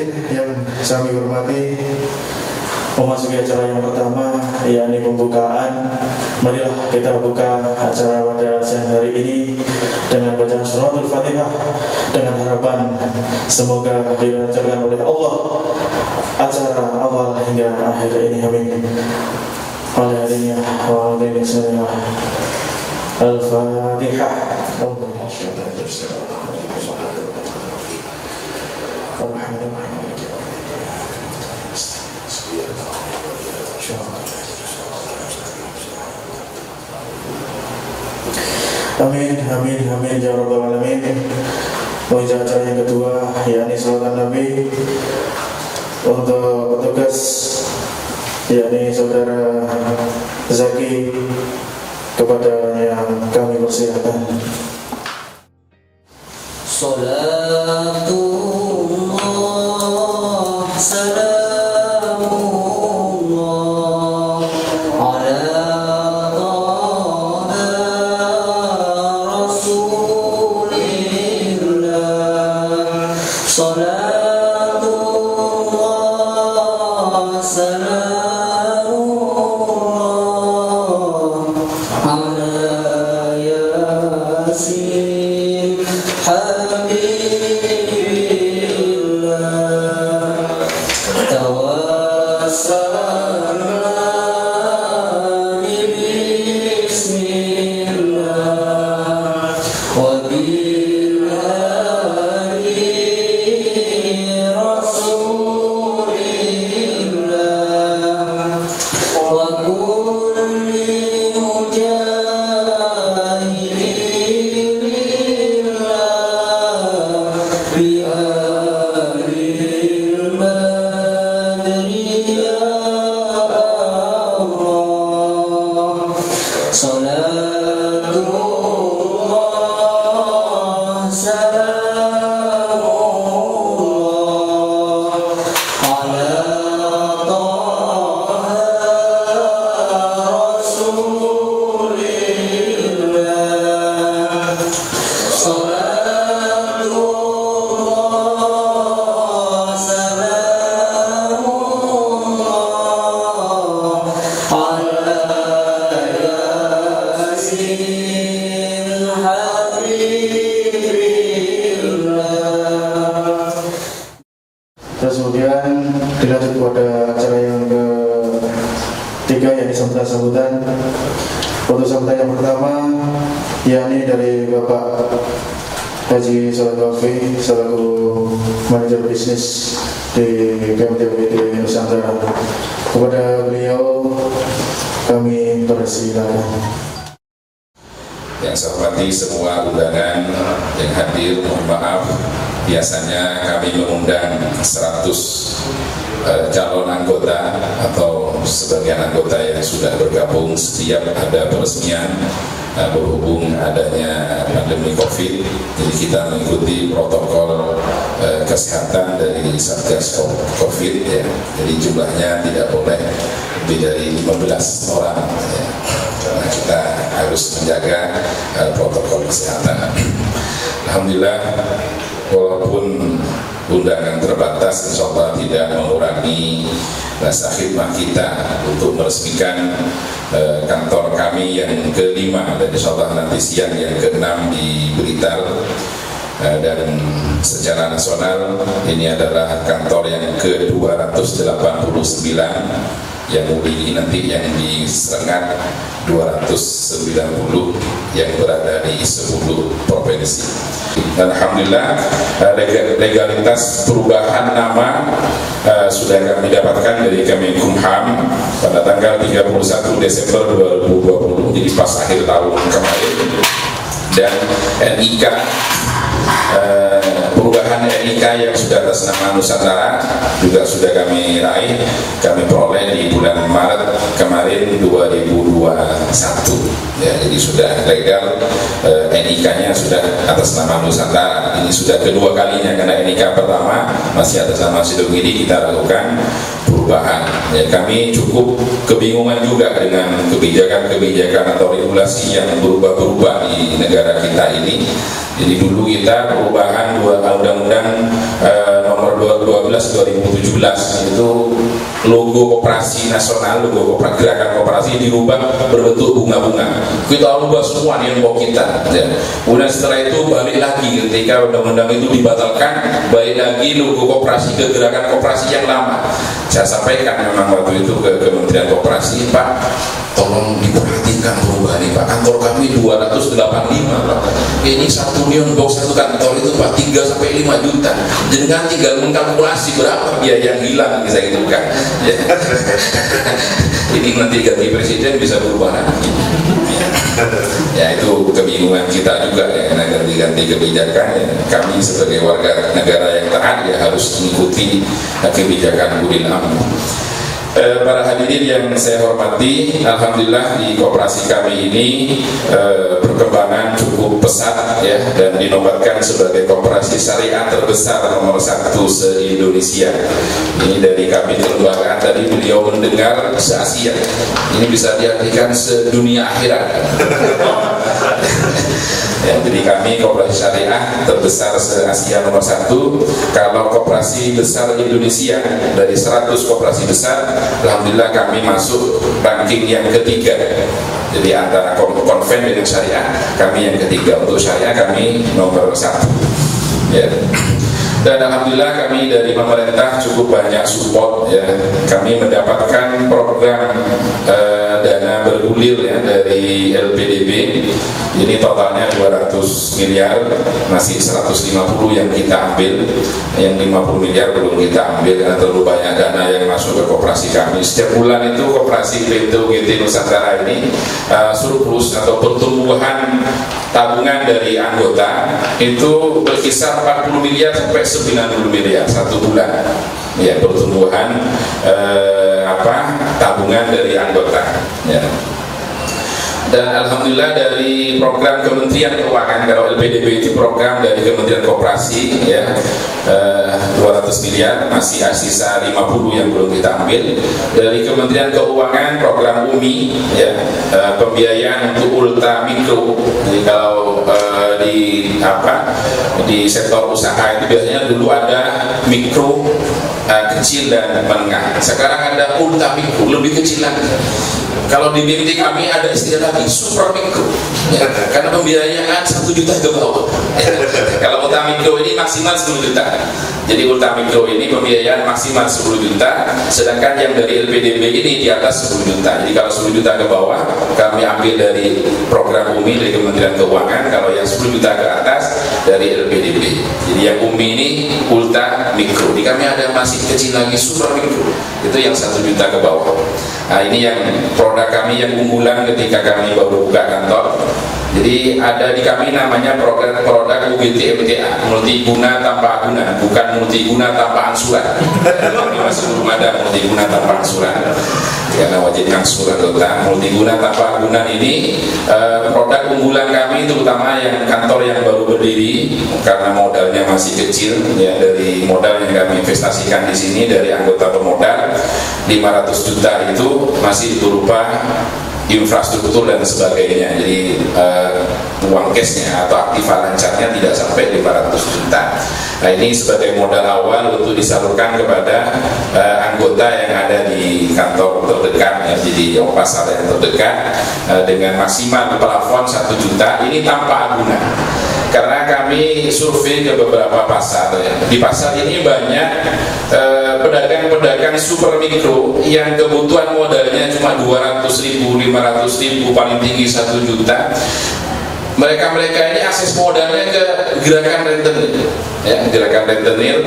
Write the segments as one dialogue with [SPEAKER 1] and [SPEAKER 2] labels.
[SPEAKER 1] Hadirin yang kami hormati, memasuki acara yang pertama, yakni pembukaan. Marilah kita buka acara pada siang hari ini dengan bacaan suratul Fatihah, dengan harapan semoga dilancarkan oleh Allah acara awal hingga akhir ini. Amin. Al-Fatihah. Amin, amin, amin, ya rabbal alamin. Menuju acara yang kedua, yakni salawat Nabi, untuk petugas, yakni saudara Zaki, kepada yang kami persilakan.
[SPEAKER 2] Salatullah, salamullah ala taha rasulillah. Salatullah, salamullah ala yasin habibillah. Tawassalna bismillah wa bil hadi rasulillah wa kulli mujahidin lillah bi alil badri ya Allah. Salatullah, salamullah ala taha rasulillah. Salatullah, salamullah ala yasin habibillah.
[SPEAKER 1] Terus kemudian dilanjut pada acara yang ketiga, yakni sambutan. Untuk sambutan yang pertama, yakni dari Bapak Haji Salat Wafi selaku manajer bisnis di KMTPD Nusantara. Kepada beliau kami persilakan.
[SPEAKER 3] Yang saya hormati semua undangan yang hadir, mohon maaf, biasanya kami mengundang 100 calon anggota atau sebagian anggota yang sudah bergabung setiap ada peresmian. Berhubung adanya pandemi COVID, jadi kita mengikuti protokol kesehatan dari Satgas COVID ya. Jadi jumlahnya tidak boleh lebih dari 15 orang ya. Karena kita harus menjaga protokol kesehatan. Alhamdulillah, walaupun undangan terbatas, insya Allah tidak mengurangi rasa khidmat kita untuk meresmikan kantor kami yang ke-5 dan insya Allah nanti siang yang ke-6 di Blitar. Dan secara nasional ini adalah kantor yang ke-289 yang ini nanti yang di Serengat 290 yang berada di 10 provinsi. Dan alhamdulillah legalitas perubahan nama sudah kami dapatkan dari Kemenkumham pada tanggal 31 Desember 2020, jadi pas akhir tahun kemarin. Dan NIK perubahan NIK yang sudah atas nama Nusantara juga sudah kami raih, kami peroleh di bulan Maret kemarin 2021 ya, jadi sudah legal. NIK-nya sudah atas nama Nusantara. Ini sudah kedua kalinya, karena NIK pertama masih atas nama Sidogiri kita lakukan perubahan ya. Kami cukup kebingungan juga dengan kebijakan atau regulasi yang berubah-berubah di negara kita ini. Jadi dulu kita perubahan undang-undang nomor 12 2012-2017 itu logo koperasi nasional, logo gerakan koperasi dirubah berbentuk bunga-bunga. Kita ubah semua nih logo kita. Ya. Kemudian setelah itu balik lagi ketika undang-undang itu dibatalkan, balik lagi logo koperasi ke gerakan koperasi yang lama. Saya sampaikan memang waktu itu ke Kementerian Koperasi, Pak, tolong diperhatikan perubahan ini, Pak. Kantor kami 285, Pak. Ini 1 million box satu kantor itu, Pak, 3 sampai 5 juta. Jangan tinggal mengkalkulasi berapa biaya yang hilang, bisa gitu kan. Ya. Ini nanti ganti presiden bisa berubah lagi. Ya itu kebingungan kita juga ya, karena ganti-ganti kebijakan ya. Kami sebagai warga negara yang taat ya harus mengikuti kebijakan ulil amri. Para hadirin yang saya hormati, alhamdulillah di koperasi kami ini perkembangan cukup pesat ya, dan dinobatkan sebagai koperasi syariah terbesar nomor 1 se-Indonesia. Ini dari kami kelembagaan tadi beliau mendengar se-Asia. Ini bisa diartikan sedunia akhirat. Ya, jadi kami koperasi syariah terbesar se-Asia nomor 1. Kalau koperasi besar Indonesia dari 100 koperasi besar, alhamdulillah kami masuk ranking yang ketiga. Jadi antara konven dengan syariah, kami yang ketiga. Untuk syariah kami nomor 1. Ya. Dan alhamdulillah kami dari pemerintah cukup banyak support ya. Kami mendapatkan program dana bergulir ya dari LPDB. Ini totalnya 200 miliar, masih 150 yang kita ambil, yang 50 miliar belum kita ambil karena terlalu banyak dana yang masuk ke koperasi kami. Setiap bulan itu koperasi Pintu GT Nusantara ini surplus atau pertumbuhan tabungan dari anggota itu berkisar 40 miliar sampai 90 miliar satu bulan. Ya, pertumbuhan tabungan dari anggota. Ya. Dan alhamdulillah dari program Kementerian Keuangan, kalau LPDB itu program dari Kementerian Koperasi ya, 200 miliar, masih sisa 50 yang belum kita ambil. Dari Kementerian Keuangan program UMI ya, pembiayaan untuk ultra mikro. Jadi kalau di sektor usaha itu biasanya dulu ada mikro, kecil dan menengah. Sekarang ada ultra mikro, lebih kecil lagi. Kalau di BMT kami ada istilah lagi super mikro ya, karena pembiayaan 1 juta ke bawah ya. Kalau ultra mikro ini maksimal 10 juta. Jadi ultra mikro ini pembiayaan maksimal 10 juta, sedangkan yang dari LPDB ini di atas 10 juta. Jadi kalau 10 juta ke bawah kami ambil dari program UMI dari Kementerian Keuangan, kalau yang 10 juta ke atas dari LPDB. Jadi yang UMI ini ultra mikro. Di kami ada masih kecil lagi super mikro, itu yang 1 juta ke bawah. Nah ini yang produk kami yang unggulan ketika kami baru buka kantor. Jadi ada di kami namanya produk UGT MTA, multiguna tanpa guna, bukan multiguna tanpa angsuran. Kami masih belum ada multiguna tanpa angsuran, karena wajib angsuran tentang multiguna tanpa guna ini. Produk unggulan kami terutama yang kantor yang baru berdiri, karena modalnya masih kecil ya, dari modal yang kami investasikan di sini dari anggota pemodal 500 juta itu masih berupa infrastruktur dan sebagainya. Jadi uang cashnya atau aktiva lancarnya tidak sampai 500 juta. Nah ini sebagai modal awal untuk disalurkan kepada anggota yang ada di kantor terdekat ya, jadi yang pasar yang terdekat dengan maksimal plafon 1 juta. Ini tanpa agunan. Karena kami survei ke beberapa pasar ya. Di pasar ini banyak pedagang-pedagang super mikro yang kebutuhan modalnya cuma 200.000, 500.000, paling tinggi 1 juta. Mereka ini akses modalnya ke gerakan rentenir ya, gerakan rentenir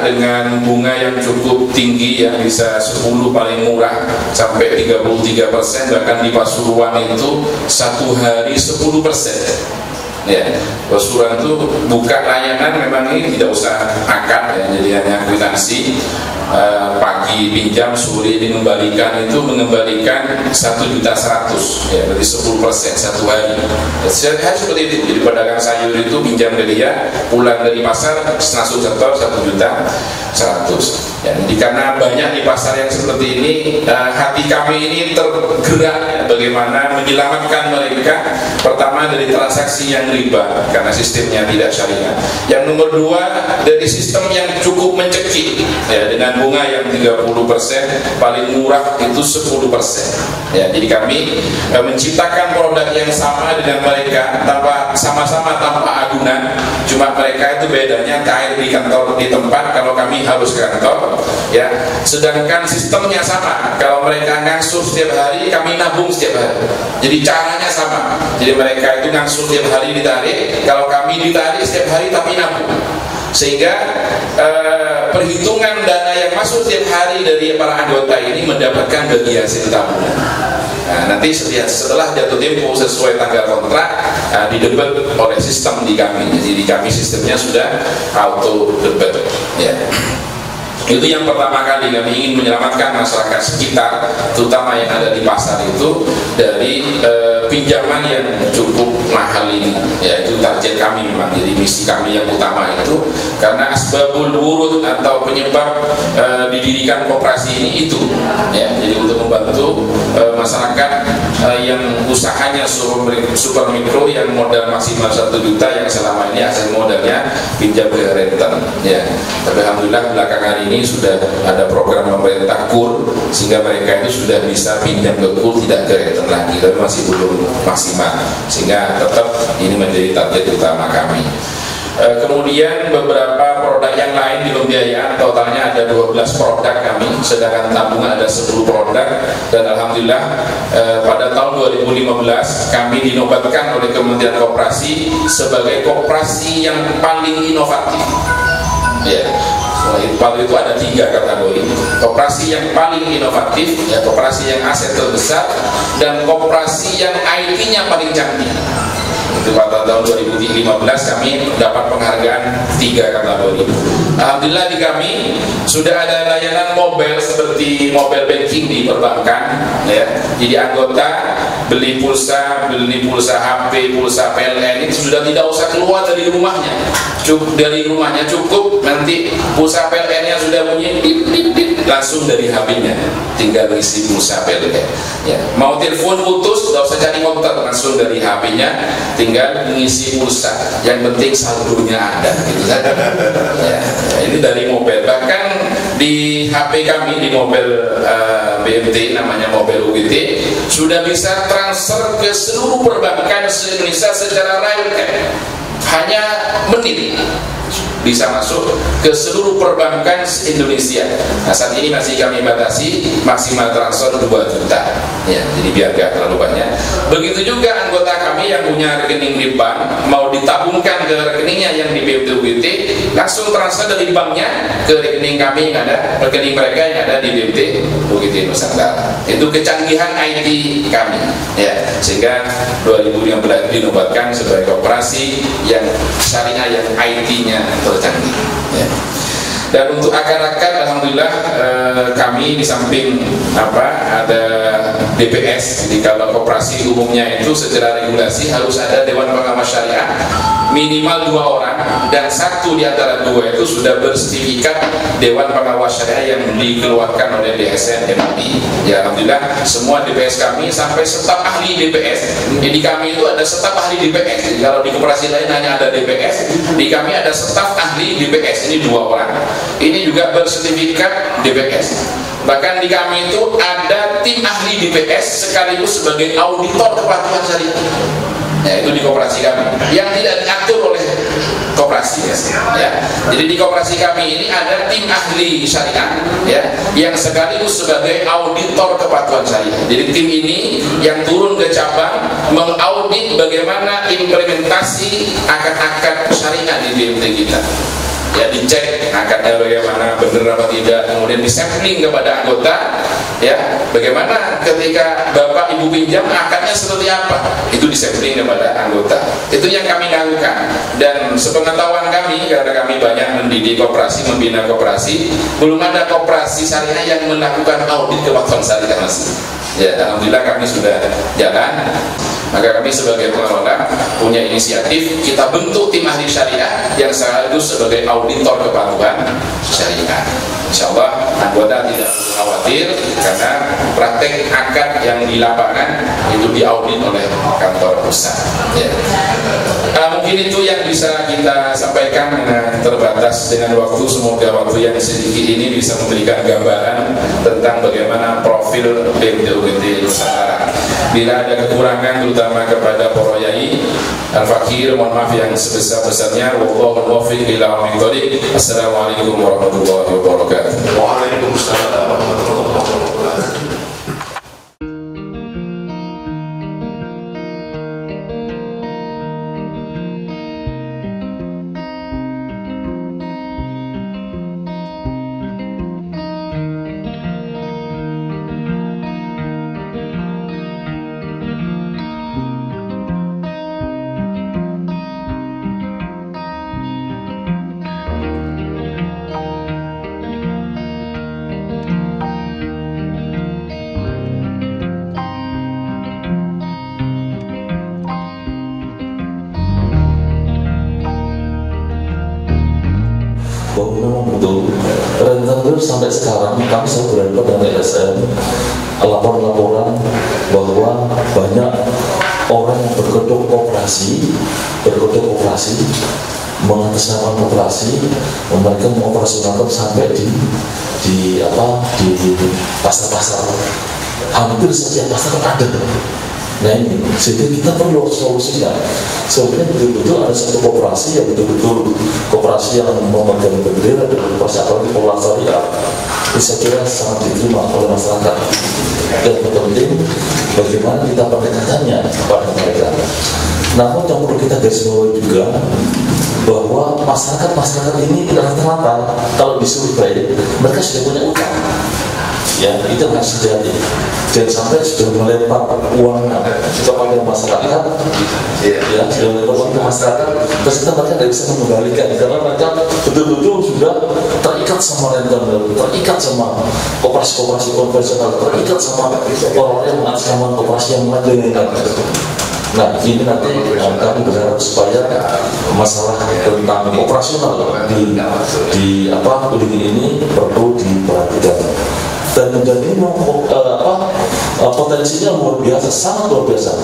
[SPEAKER 3] dengan bunga yang cukup tinggi yang bisa 10 paling murah sampai 33%, bahkan di Pasuruan itu 1 hari 10%. Ya, Pasuruan itu buka layanan memang ini tidak usah akad ya, jadi hanya kwitansi. Pagi pinjam, sore dikembalikan, itu mengembalikan 1.100.000 ya, berarti 10% 1 hari. Setiap hari seperti itu. Jadi pedagang sayur itu pinjam ke dia, pulang dari pasar langsung setor 1 juta. 100. Ya, jadi karena banyak di pasar yang seperti ini, hati kami ini tergerak ya, bagaimana menyelamatkan mereka. Pertama dari transaksi yang riba karena sistemnya tidak syariah. Yang nomor dua dari sistem yang cukup mencekik ya, dengan bunga yang 30%, paling murah itu 10%. Ya, jadi kami menciptakan produk yang sama dengan mereka tanpa sama-sama tanpa agunan. Cuma mereka itu bedanya cair di kantor di tempat, kalau kami harus ke kantor. Ya, sedangkan sistemnya sama. Kalau mereka ngasuh setiap hari, kami nabung setiap hari. Jadi caranya sama. Jadi mereka itu ngasuh setiap hari ditarik, kalau kami ditarik setiap hari tapi nabung. Sehingga perhitungan dana yang masuk setiap hari dari para anggota ini mendapatkan bagi hasil tabungan. Nah, nanti setelah jatuh tempo sesuai tanggal kontrak didebet oleh sistem di kami. Jadi di kami sistemnya sudah auto debet. Ya. Itu yang pertama kali kami ingin menyelamatkan masyarakat sekitar, terutama yang ada di pasar itu, dari pinjaman yang cukup mahal ini. Ya, itu target kami memang. Jadi misi kami yang utama itu, karena asbabul wurud atau penyebab didirikan koperasi ini itu. Ya, jadi untuk membantu masyarakat yang usahanya super mikro yang modal maksimal 1 juta, yang selama ini hasil modalnya pinjam ke renten. Ya, tapi alhamdulillah belakangan ini sudah ada program pemerintah KUR, sehingga mereka itu sudah bisa pinjam ke KUR, tidak ke renten lagi, tapi masih belum maksimal, sehingga tetap ini menjadi target utama kami. Kemudian beberapa produk yang lain di pembiayaan, totalnya ada 12 produk kami, sedangkan tabungan ada 10 produk. Dan alhamdulillah pada tahun 2015 kami dinobatkan oleh Kementerian Koperasi sebagai koperasi yang paling inovatif. Ya, itu ada 3 kategori: koperasi yang paling inovatif, ya, koperasi yang aset terbesar, dan koperasi yang IT-nya paling canggih. Itu pada tahun 2015 kami dapat penghargaan 3 kategori. Alhamdulillah di kami sudah ada layanan mobile seperti mobile banking di perbankan. Ya, jadi anggota beli pulsa HP, pulsa PLN itu sudah tidak usah keluar dari rumahnya. Cukup nanti pulsa PLN-nya sudah bunyi bip bip bip, langsung dari HP-nya tinggal isi pulsa PLN. Ya, mau telepon putus tidak usah cari motor, langsung dari HP-nya tinggal mengisi pulsa. Yang penting saldonya ada, gitu saja. Ya, ini dari mobile. Bahkan di HP kami, di mobile BMT namanya mobile UGT, sudah bisa transfer ke seluruh perbankan se-Indonesia secara real time. Hanya menit bisa masuk ke seluruh perbankan se-Indonesia. Nah, saat ini masih kami batasi maksimal transfer 2 juta. Ya, jadi biar gak terlalu banyak. Begitu juga anggota kami yang punya rekening di bank, mau ditabungkan ke rekeningnya yang di BMT UGT, langsung transfer dari banknya ke rekening kami yang ada, rekening mereka yang ada di BMT UGT Nusantara. Itu kecanggihan IT kami. Ya, sehingga 2015 dinobatkan sebagai koperasi yang syariah yang IT-nya tercanggih. Ya. Dan untuk akar-akar, alhamdulillah kami di samping ada DPS. Jadi kalau koperasi umumnya itu secara regulasi harus ada Dewan Pengawas Syariah minimal 2 orang, dan 1 di antara 2 itu sudah bersertifikat Dewan Pengawas Syariah yang dikeluarkan oleh DSN MUI. Ya, alhamdulillah semua DPS kami sampai staf ahli DPS. Jadi kami itu ada staf ahli DPS. Jadi kalau di koperasi lain hanya ada DPS, di kami ada staf ahli DPS. Ini 2 orang. Ini juga bersertifikat DPS. Bahkan di kami itu ada tim ahli DPS sekaligus sebagai auditor kepatuhan syariah. Ya, itu di koperasi kami yang tidak diatur oleh koperasi, ya. Jadi di koperasi kami ini ada tim ahli syariah, ya, yang sekaligus sebagai auditor kepatuhan syariah. Jadi tim ini yang turun ke cabang mengaudit bagaimana implementasi akad-akad syariah di BMT kita. Ya, dicek akadnya bagaimana, benar apa tidak, kemudian disampling kepada anggota. Ya, bagaimana ketika bapak ibu pinjam akadnya seperti apa, itu disampling kepada anggota. Itu yang kami lakukan. Dan sepengetahuan kami, karena kami banyak mendidik koperasi, membina koperasi, belum ada koperasi syariah yang melakukan audit kepatuhan syariah masih. Ya, alhamdulillah kami sudah jalan. Maka kami sebagai pengelola punya inisiatif, kita bentuk tim ahli syariah yang sekaligus sebagai auditor kepatuhan syariah. khawatir karena praktek akad yang di lapangan itu diaudit oleh kantor pusat. Ya. Mungkin itu yang bisa kita sampaikan, terbatas dengan waktu. Semoga waktu yang sedikit ini bisa memberikan gambaran tentang bagaimana profil BMT-UGT Nusantara. Bila ada kekurangan terutama kepada para yai al-fakir, mohon maaf yang sebesar-besarnya. Wallahu muwaffiq ila aqwamit thoriq. Assalamualaikum warahmatullahi wabarakatuh.
[SPEAKER 4] Waalaikumsalam warahmatullahi wabarakatuh.
[SPEAKER 5] Bahwa memang betul rentenir sampai sekarang kami selalu berhadapan dengan LSM laporan-laporan bahwa banyak orang yang berkedok koperasi mengatasnamakan koperasi, mereka mengoperasionalkan sampai di pasar-pasar, hampir setiap pasar ada. Nah ini, sehingga kita perlu solusinya. Sebenarnya betul-betul ada satu koperasi yang betul-betul koperasi yang memegang bendera dan koperasi apalagi pola syariah. Saya kira sangat diterima oleh masyarakat. Dan penting bagaimana kita pendekatannya kepada mereka. Namun yang perlu kita garis bawahi juga bahwa masyarakat ini rata-rata kalau disurvei mereka sudah punya utang. Ya, itu harus terjadi. Jangan sampai sudah melempar uangnya kepada masyarakat, ya, sudah melempar uang ke masyarakat, terus kita mereka tidak bisa mengembalikan karena mereka betul-betul sudah terikat sama rentenir, terikat sama koperasi-koperasi konvensional, terikat sama orang yang mengatasnamakan koperasi yang mengandalkan. Nah, ini nanti kami berharap supaya masalah tentang operasional di udin ini perlu diperhatikan. Dan ini potensinya luar biasa, sangat luar biasa.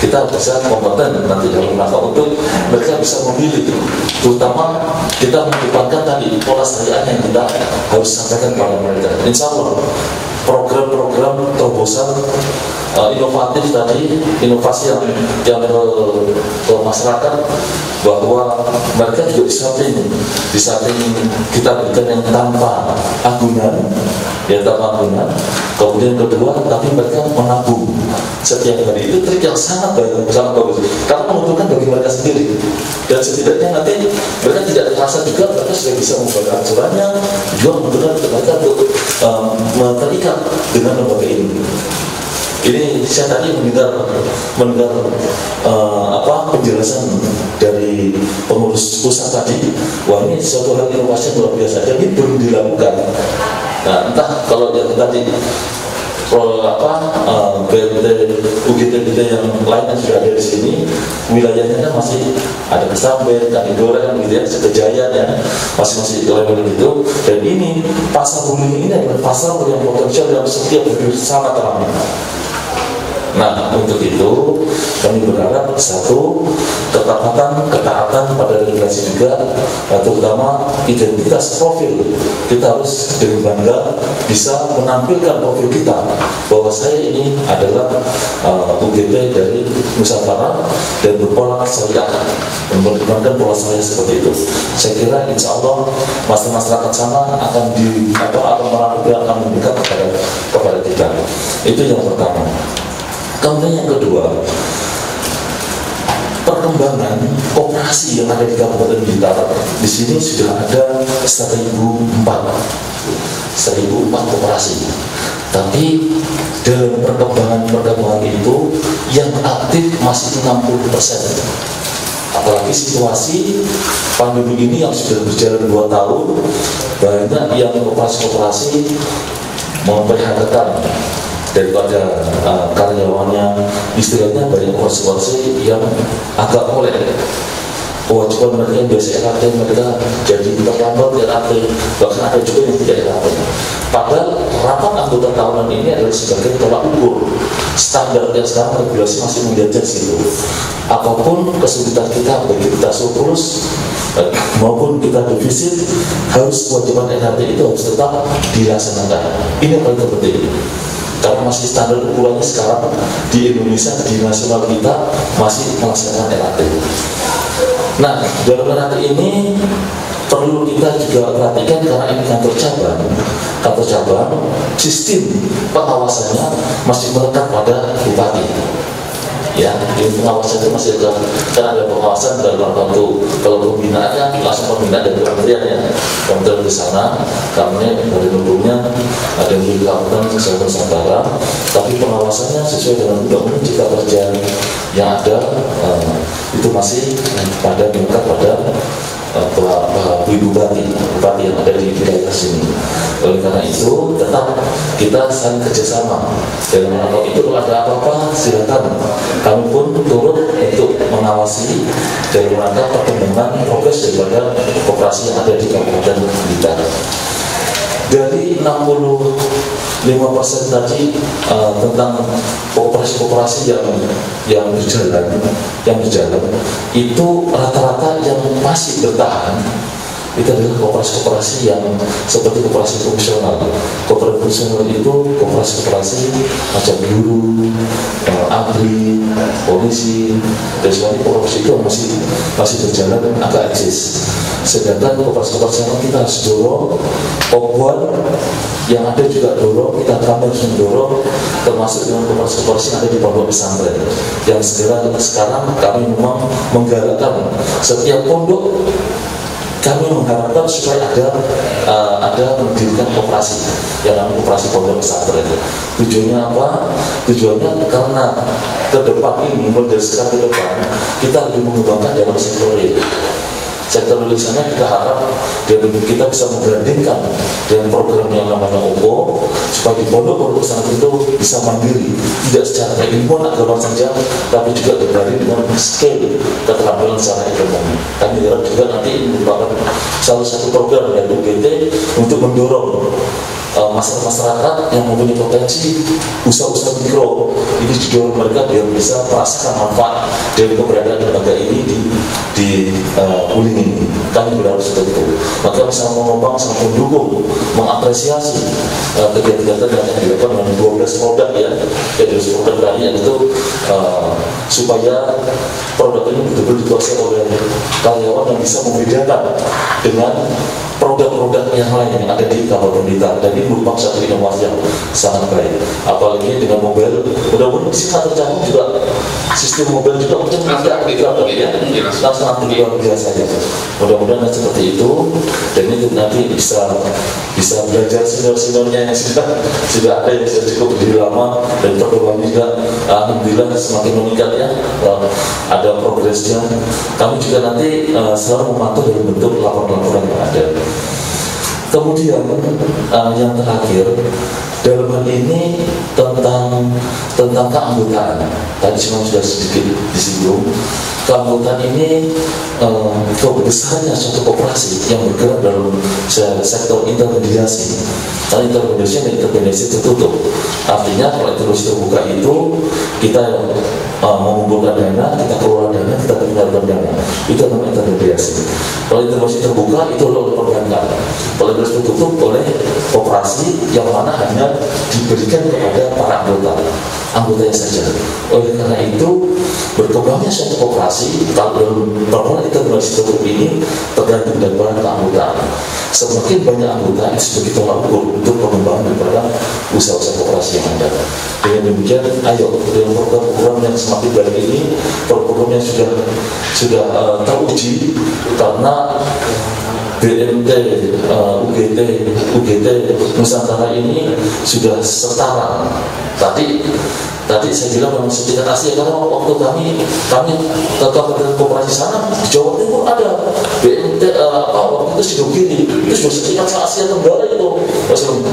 [SPEAKER 5] Kita bisa kompeten nanti dalam rangka untuk mereka bisa memilih, terutama kita mengedepankan tadi pola syariah yang kita harus sampaikan kepada mereka. Insya Allah program-program terobosan inovatif tadi, inovasi yang ke masyarakat, bahwa mereka juga di samping kita berikan yang tanpa agunan, kemudian kedua, tapi mereka menabung setiap hari. Itu trik yang sangat bagus karena menguntungkan bagi mereka sendiri, dan setidaknya nanti mereka tidak terasa juga mereka sudah bisa membaca aturannya, juga menguntungkan mereka untuk terikat dengan lembaga ini. Ini saya tadi mendengar penjelasan dari pengurus pusat tadi. Wah, ini suatu hal inovasi luar biasa dan ini belum dilakukan. Nah, entah kalau yang tadi UGT yang lain yang sudah ada di sini, wilayahnya kan masih ada Kesamben, Kalidoran, gitu ya, Sekejayaan ya, masih level itu. Dan ini pasar Bumi ini adalah pasar yang potensial yang setiap berdiri sangat ramai. Nah, untuk itu kami berharap satu, ketaatan pada regulasi juga, terutama identitas profil. Kita harus dengan bangga bisa menampilkan profil kita bahwa saya ini adalah UGT dari Nusantara dan berpola syariah, mengembangkan pola syariah seperti itu. Saya kira insya Allah masyarakat sana akan mendekat kepada kita. Itu yang pertama. Kemudian yang kedua, perkembangan koperasi yang ada di Kabupaten Blitar. Di sini sudah ada 1.004 koperasi. Tapi dalam perkembangan itu yang aktif masih 60%. Apalagi situasi pandemi ini yang sudah berjalan 2 tahun, banyak yang koperasi-koperasi memperhatikan daripada karyawannya, istilahnya banyak koperasi yang agak molek. Kewajiban mereka yang biasa RAT mereka jadi terlambat RAT, bahkan ada juga yang tidak RAT. Padahal rapat anggota tahunan ini adalah sebagai tolak ukur standar yang sekarang regulasi masih menjajah situ. Apapun kesulitan kita, baik kita surplus maupun kita defisit, harus kewajiban NHT itu harus tetap dilaksanakan. Ini yang paling penting. Karena masih standar ukurannya sekarang di Indonesia, di nasional kita masih melaksanakan NHT. Nah, dalam NHT ini perlu kita juga perhatikan karena ini kantor cabang, sistem pengawasannya masih melekat pada bupati. Ya, ini pengawasan itu masih ada, karena ada pengawasan dalam waktu kalau pembinaannya langsung pembinaan dari kementerian ya, kementerian di sana, kami dari hukumnya ada yang dilakukan sesuai Nusantara, tapi pengawasannya sesuai dengan undang-undang cipta kerja yang ada itu masih pada melekat pada bupati yang ada di wilayah sini. Oleh karena itu tetap kita saling kerjasama. Dalam hal itu kalau ada apa-apa silakan kami pun turut untuk mengawasi dalam rangka perkembangan progres daripada koperasi yang ada di Kabupaten Blitar. Dari 65% tadi tentang koperasi-koperasi yang berjalan itu rata-rata yang masih bertahan itu adalah koperasi-koperasi yang seperti koperasi profesional. Koperasi profesional itu koperasi-koperasi macam guru, agri, polisi, dan sebagainya. Koperasi itu masih berjalan agak eksis. Sedangkan koperasi-koperasi yang kita harus dorong, Pokwan yang ada juga dorong, kami harus mendorong, termasuk dengan koperasi-koperasi yang ada di pondok pesantren. Yang sekarang kami memang menggalakkan setiap pondok. Kami mengharapkan supaya ada mendirikan koperasi yang namanya koperasi pondok pesantren. Tujuannya apa? Tujuannya karena ke depan ini, mulai dari sekarang ke depan, kita lebih mengembangkan dalam sektor real. Sektor real sana kita harap kita bisa menggandingkan dengan program yang namanya OPO supaya di pondok pesantren itu bisa mandiri, tidak secara ilmuwan agama saja, tapi juga berdari dengan scale keterampilan secara ekonomi. Kami harap juga nanti merupakan salah satu program dari UGT untuk mendorong masyarakat yang mempunyai potensi usaha-usaha mikro ini didorong mereka biar bisa merasakan manfaat dari keberadaan lembaga ini di Wuling ini. Kami berharap seperti itu. Maka bisa mengembang, sangat mendukung, mengapresiasi kegiatan-kegiatan yang dilakukan dengan 12 produk ya, 12 produk tadi yang itu supaya produk ini betul-betul dikuasai oleh karyawan yang bisa membedakan dengan produk-produk yang lain yang ada di Kabupaten Blitar. Dan ini merupakan satu inovasi yang sangat baik. Apalagi dengan mobil, mudah-mudahan di sini tercakup juga sistem mobil juga mungkin tidak langsung luar biasa ya. Mudah-mudahan seperti itu, dan ini nanti bisa belajar senior-seniornya yang sudah ada yang sudah cukup berdiri lama, dan perkembangan juga alhamdulillah semakin meningkat ya. Ada progresnya. Kami juga nanti selalu memantau dalam bentuk laporan-laporan yang ada. Kemudian yang terakhir dalam hal ini tentang keanggotaan. Tadi sudah sedikit disinggung. Keanggotaan ini kebesarannya suatu koperasi yang bergerak dalam sektor intermediasi. Kalau intermediasi tertutup, artinya kalau intermediasi terbuka itu kita mengumpulkan dana, kita kelola dana, kita menyalurkan dana. Itu namanya intermediasi. Kalau intermediasi terbuka itu oleh perbankan. Kalau intermediasi tertutup oleh koperasi yang mana hanya diberikan kepada para anggotanya saja. Oleh karena itu berkembangnya suatu koperasi kalau dalam intermediasi tertutup ini tergantung daripada keanggotaan. Semakin banyak anggota itu sebagai tolak ukur untuk pengembangan daripada usaha-usaha koperasi yang ada. Dengan demikian, ayo dengan program-program yang semakin baik ini, program yang sudah teruji karena BMT, UGT Nusantara ini sudah setara. Tadi saya bilang memang setingkat Asia karena waktu kami tetap dengan koperasi sana di Jawa Timur ada BMT waktu itu Sidogiri itu sudah setingkat Asia Tenggara itu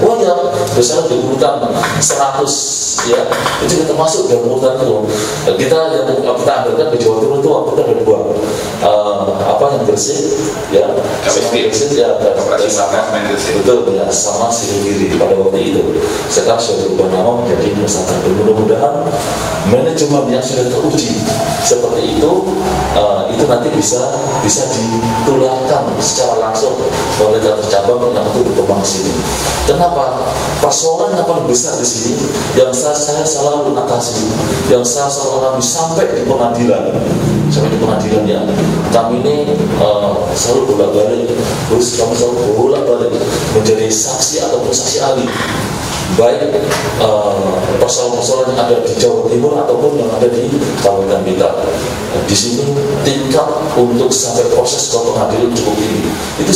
[SPEAKER 5] banyak besar di urutan 100 ya, itu kita masuk dalam urutan itu. Kita ambilkan di Jawa Timur itu waktu itu ada dua yang Gresik ya, sama Gresik ya,
[SPEAKER 3] Operasi Sama Gresik.
[SPEAKER 5] betul ya, sama Siliwiri pada waktu itu. Sekarang sudah berubah nama menjadi Nusantara. Mudah-mudahan manajemen yang sudah teruji seperti itu nanti bisa ditularkan secara langsung oleh kantor cabang yang itu berkembang di sini. Kenapa? Persoalan yang paling besar di sini yang saya selalu atasi, yang saya selalu alami sampai di pengadilan ya. Kami ini selalu bolak-balik, kami selalu bolak-balik menjadi saksi ataupun saksi ahli, baik persoalan-persoalan yang ada di Jawa Timur ataupun yang ada di kabupaten kita. Di sini tingkat untuk sampai proses ke pengadilan cukup tinggi. Itu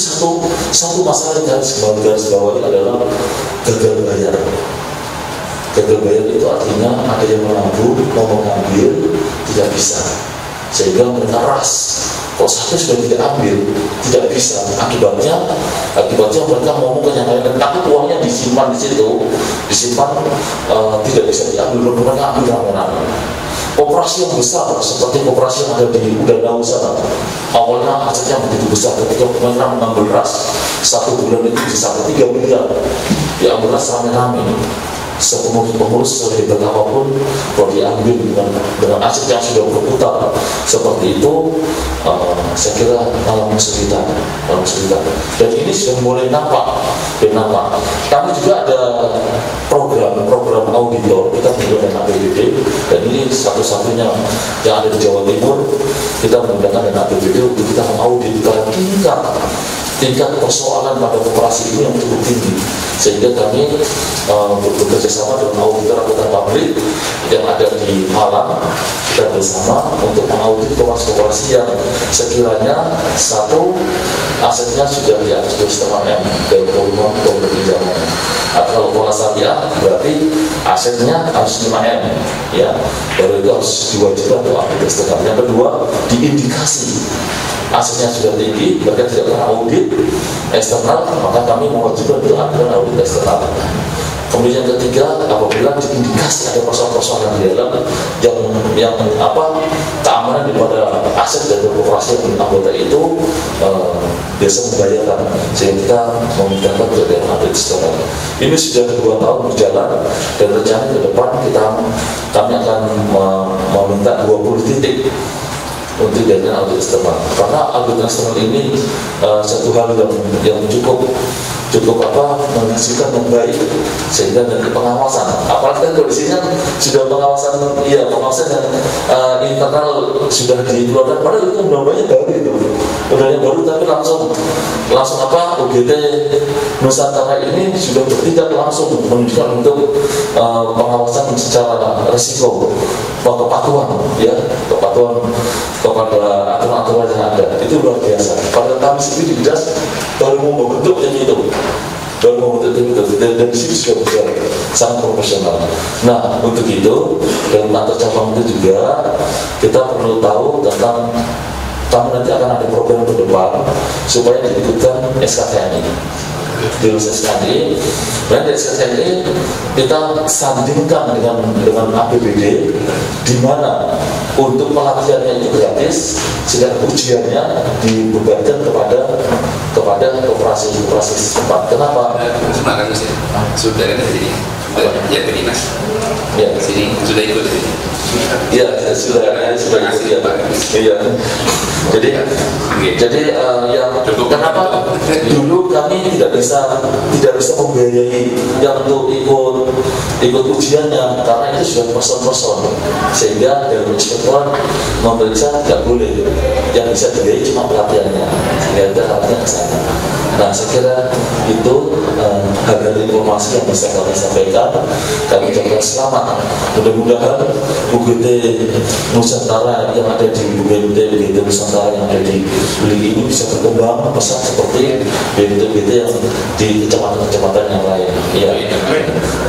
[SPEAKER 5] satu masalah yang garis bawahi adalah gagal bayar. Gagal bayar itu artinya ada yang menanggung, mau mengambil tidak bisa, sehingga mereka ras. Kok satu sudah tidak ambil, tidak bisa. Akibatnya mereka ngomong ke yang lain, tapi uangnya disimpan di situ, tidak bisa diambil, mereka ambil rame-rame. Operasi yang besar seperti operasi yang ada di Udanau sana, awalnya asetnya begitu besar, ketika mereka mengambil ras 1 bulan itu bisa 3 miliar, diambil ras rame-rame. Pengurus sehebat apapun kalau diambil dengan aset yang sudah berputar seperti itu, saya kira malah kesulitan. Dan ini sudah mulai nampak. Kami juga ada program auditor, kita menggunakan APBD, dan ini satu-satunya yang ada di Jawa Timur. Kita menggunakan dana APBD untuk kita mengaudit tingkat persoalan pada operasi ini yang cukup tinggi, sehingga kami bekerja sama dengan auditor angkutan publik yang ada di Malang. Kita bersama untuk mengaudit operasi yang sekiranya satu asetnya sudah di atas 2,5 M dari volume pinjaman. Kalau pola syariah berarti asetnya harus 5 M ya, baru itu harus diwajibkan untuk audit eksternal. Yang kedua, diindikasi asetnya sudah tinggi, mereka tidak pernah audit eksternal, maka kami mewajibkan untuk ada audit eksternal. Kemudian yang ketiga, apabila diindikasi ada persoalan-persoalan di dalam yang keamanan daripada aset dan operasi yang anggota itu biasa membayarkan, sehingga kita memindahkan ke dalam audit eksternal. Ini sudah 2 tahun berjalan, dan rencana ke depan kami akan meminta 20 titik untuk jadikan audit eksternal, karena audit eksternal ini satu hal yang cukup menghasilkan yang baik, sehingga dari pengawasan, apalagi kan kondisinya sudah pengawasan yang internal sudah dikeluarkan, padahal itu undang-undangnya baru tapi langsung UGT Nusantara ini sudah bertindak langsung menunjukkan untuk pengawasan secara risiko, kepatuhan kepada aturan-aturan yang ada. Itu luar biasa. Pada kami sendiri di DAS baru mau membentuk tim itu, dan di sini sudah berjalan sangat profesional. Nah, untuk itu dalam kantor cabang itu juga kita perlu tahu tentang, kami nanti akan ada program ke depan supaya diikutkan SKTNI. Di SKTNI, dan di SKTNI kita sandingkan dengan APBD, di mana untuk pelatihannya itu gratis, sedang ujiannya dibebankan kepada operasi setempat. Kenapa?
[SPEAKER 3] Semangat sih. Sudah ada di sini. Ya ke dinas.
[SPEAKER 5] Ya,
[SPEAKER 3] sini sudah ikut di sini.
[SPEAKER 5] Iya, sudah ikut ya Pak. Iya. Jadi kenapa dulu kami tidak bisa membiayai yang untuk ikut ujiannya, karena itu sudah person, sehingga dari inspektorat memeriksa tidak boleh, yang bisa dibiayai cuma pelatihannya, sehingga kita arahnya ke sana. Nah, saya kira itu hal-hal informasi yang bisa kami sampaikan. Kami ucapkan selamat. Mudah-mudahan UGT Nusantara yang ada di UGT Nusantara yang ada di Beli ini bisa berkembang pesat seperti BUGT yang di kecamatan-kecamatan yang lain. Ya,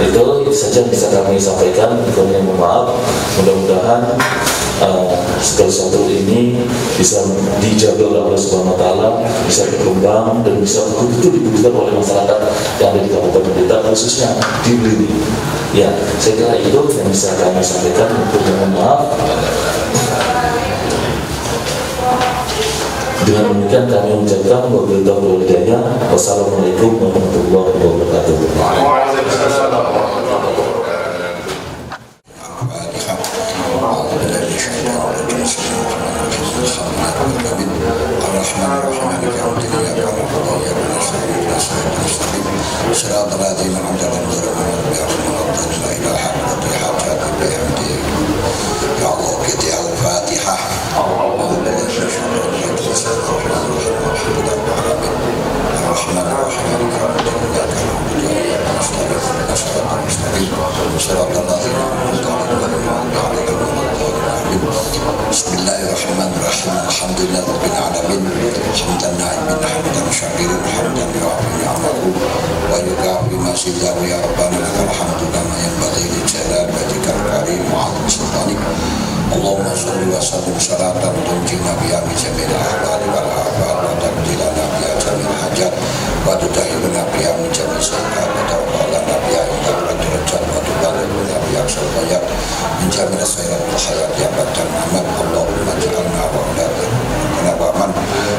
[SPEAKER 5] itu saja yang bisa kami sampaikan. Kami mohon maaf. Mudah-mudahan segala sesuatu ini bisa dijaga oleh Allah Subhanahu wa Ta'ala, bisa berkembang dan bisa betul-betul dibutuhkan oleh masyarakat yang ada di Kabupaten kita, khususnya di Beli. Ya, saya kira itu yang bisa kami sampaikan. Mohon maaf. Dengan demikian kami mengucapkan wabillahi hidayah. Wassalamualaikum warahmatullahi wabarakatuh.
[SPEAKER 4] Waalaikumsalam warahmatullahi wabarakatuh.
[SPEAKER 6] Bismillahirrahmanirrahim. Alhamdulillahirabbil alamin. Hamdan na'imin hamdan syakirin hamdan yu'afi ni'amahu wa yukafi masidahu ya rabbana lakal hamdu kama yanbaghi li jalali wajhikal karim wa 'azimi sultanik. Allahumma shalli wa sallim salatan tunjina biha min jami'il ahwali wal afat wa tabdilana biha jami'il hajat wa tudahhiruna biha min jami'is sayyi'at wa tawallana biha ila derajat wa tuballighuna biha syarqiyat min jami'il khairat hayat ya badan aman. Allahumma ja'alna wa uladana wa man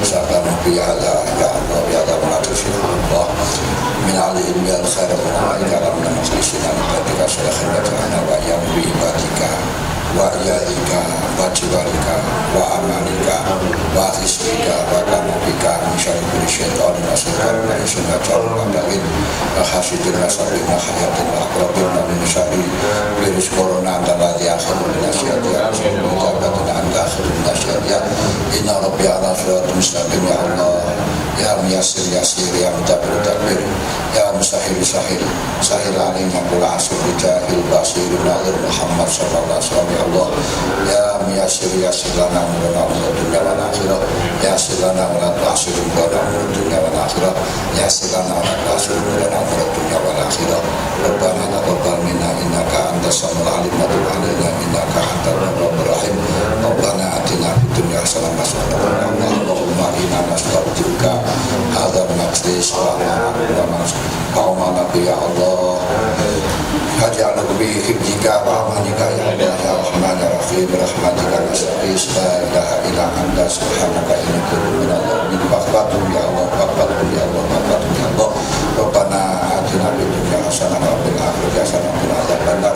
[SPEAKER 6] sa'alna bi hadha ya Allah ya Allah Allah min alim ya khairat wa kalam dan muslimin ketika sudah khidmatana wa ya bi ibadika wa yaika wa jibarika wa amalika wa hisbika wa kanabika misyari kuri syaitan masyarakat wa isyana jauh wadain wa hasidin wa sabin wa hayatin wa akrabin wa misyari virus corona antara di akhir nasyadiyah menjabatkan anda akhir nasyadiyah inna rabbi ala surat mustaqim ya Allah ya miyasir yasir ya mutabir tabir ya musahil sahil sahil alaina kula asir jahil basir nadir Muhammad sallallahu alaihi wasallam Allah ya miyasir yasir lana mulana dunia wal akhirah yasir lana wala ta'sir mulana dunia wal akhirah yasir lana wala ta'sir mulana dunia wal akhirah Rabbana taqabbal minna innaka antas samiul alim wa tub alaina innaka antat tawwabur rahim Rabbana atina fid dunya hasanah wa fil akhirati hasanah Allahumma inna nas'aluka hadzal majlis wa ma'amana ya Allah haja'na bi hibdika wa amanika ya Allah ya Rahman ya Rahim rahmatika nasta'is la ilaha illa anta subhanaka inni kuntu minadh dhalimin faqatu ya Allah faqatu ya Allah faqatu ya Allah Rabbana atina fid dunya hasanah wa fil akhirati hasanah wa qina adzabannar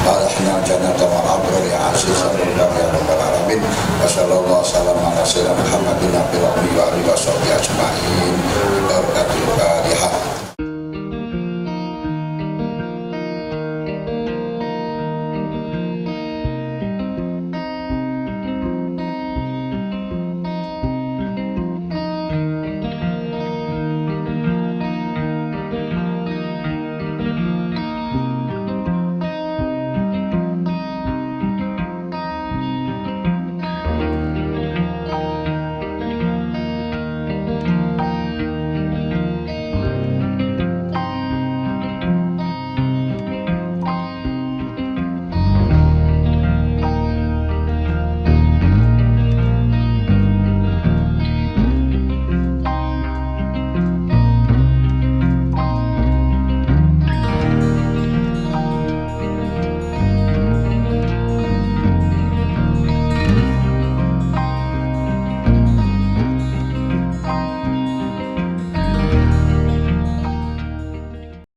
[SPEAKER 6] Balahna jannata wa abrar ya aziz ya rabbal alamin wa sallallahu alaihi wa sallam ala sayyidina Muhammadin wa alihi wa sahbihi ajma'in